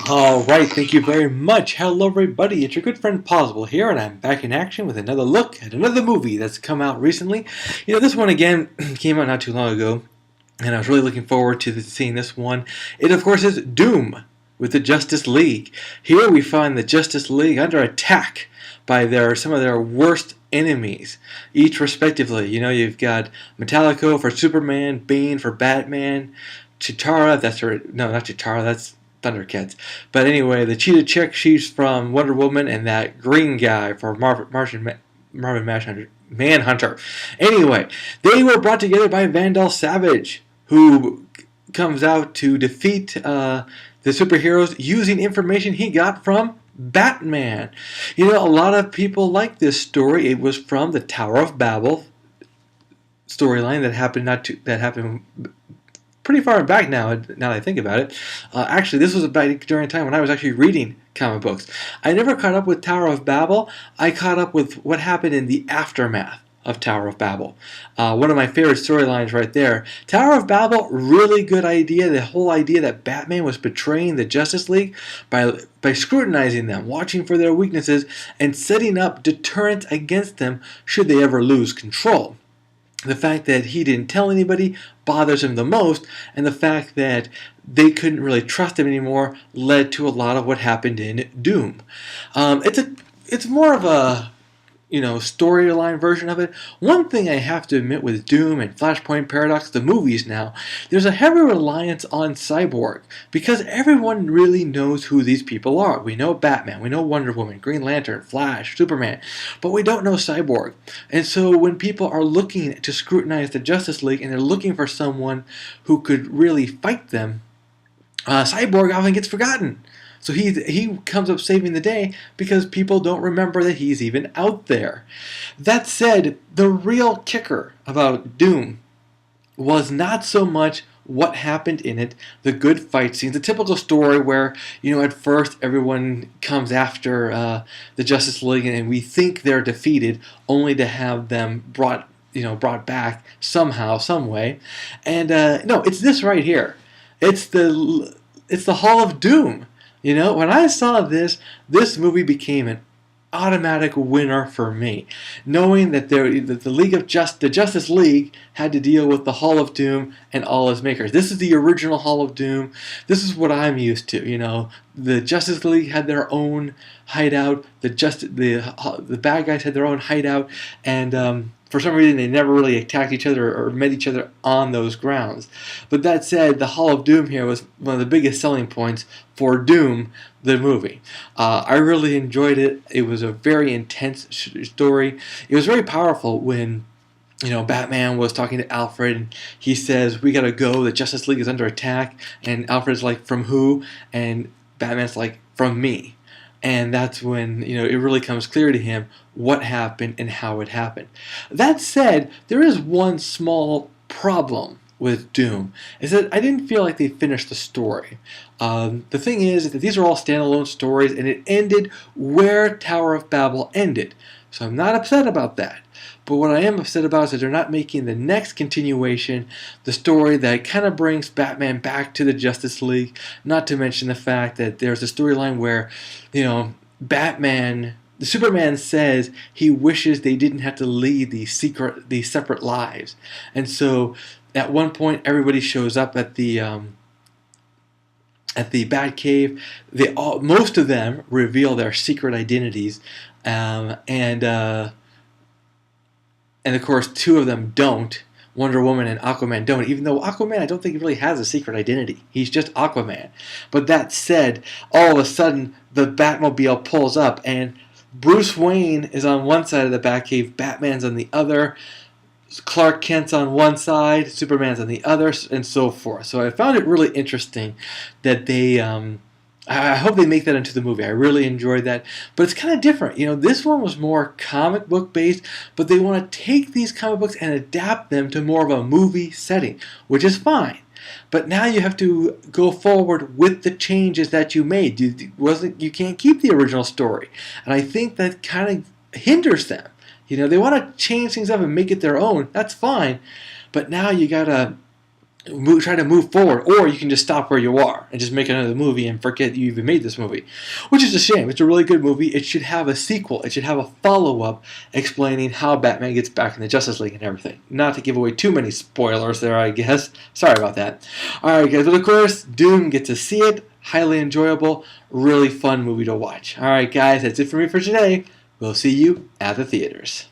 Alright, thank you very much. Hello everybody, it's your good friend Pozzible here, and I'm back in action with another look at another movie that's come out recently. This one again came out not too long ago, and I was really looking forward to seeing this one. It, of course, is Doom with the Justice League. Here we find the Justice League under attack by some of their worst enemies, each respectively. You've got Metallico for Superman, Bane for Batman, Chitara, not Chitara, that's Thundercats. But anyway, the cheetah chick, she's from Wonder Woman, and that green guy for Marvin Manhunter. Anyway, they were brought together by Vandal Savage, who comes out to defeat the superheroes using information he got from Batman. A lot of people like this story. It was from the Tower of Babel storyline that happened pretty far back now that I think about it. Actually, this was back during a time when I was actually reading comic books. I never caught up with Tower of Babel. I caught up with what happened in the aftermath of Tower of Babel. One of my favorite storylines right there. Tower of Babel, really good idea. The whole idea that Batman was betraying the Justice League by scrutinizing them, watching for their weaknesses, and setting up deterrence against them should they ever lose control. The fact that he didn't tell anybody bothers him the most, and the fact that they couldn't really trust him anymore led to a lot of what happened in Doom. It's more of a storyline version of it. One thing I have to admit with Doom and Flashpoint Paradox, the movies now, there's a heavy reliance on Cyborg, because everyone really knows who these people are. We know Batman, we know Wonder Woman, Green Lantern, Flash, Superman, but we don't know Cyborg. And so when people are looking to scrutinize the Justice League and they're looking for someone who could really fight them, Cyborg often gets forgotten. So he comes up saving the day because people don't remember that he's even out there. That said, the real kicker about Doom was not so much what happened in it, the good fight scenes, the typical story where, at first everyone comes after the Justice League and we think they're defeated, only to have them brought back somehow, some way. And no, it's this right here. It's the Hall of Doom. When I saw this movie became an automatic winner for me, knowing that the Justice League had to deal with the Hall of Doom and all its makers. This is the original Hall of Doom. This is what I'm used to. The Justice League had their own hideout. The bad guys had their own hideout, and for some reason, they never really attacked each other or met each other on those grounds. But that said, the Hall of Doom here was one of the biggest selling points for Doom, the movie. I really enjoyed it. It was a very intense story. It was very powerful when Batman was talking to Alfred, and he says, "We gotta go. The Justice League is under attack." And Alfred's like, "From who?" And Batman's like, "From me." And that's when it really comes clear to him what happened and how it happened. That said, there is one small problem with Doom, is that I didn't feel like they finished the story. The thing is that these are all standalone stories, and it ended where Tower of Babel ended. So I'm not upset about that. But what I am upset about is that they're not making the next continuation, the story that kind of brings Batman back to the Justice League. Not to mention the fact that there's a storyline where, Superman says he wishes they didn't have to lead these separate lives. And so at one point, everybody shows up at the Batcave. Most of them reveal their secret identities, and of course, two of them don't. Wonder Woman and Aquaman don't, even though Aquaman, I don't think, really has a secret identity. He's just Aquaman. But that said, all of a sudden, the Batmobile pulls up, and Bruce Wayne is on one side of the Batcave, Batman's on the other, Clark Kent's on one side, Superman's on the other, and so forth. So I found it really interesting that they... I hope they make that into the movie. I really enjoyed that. But it's kind of different. This one was more comic book based, but they want to take these comic books and adapt them to more of a movie setting, which is fine. But now you have to go forward with the changes that you made. You can't keep the original story. And I think that kind of hinders them. They want to change things up and make it their own. That's fine. But now you got to try to move forward, or you can just stop where you are and just make another movie and forget you even made this movie, which is a shame. It's a really good movie. It should have a sequel. It should have a follow-up explaining how Batman gets back in the Justice League and everything. Not to give away too many spoilers there, I guess. Sorry about that. Alright guys, but of course, Doom, get to see it. Highly enjoyable, really fun movie to watch. Alright guys, that's it for me for today. We'll see you at the theaters.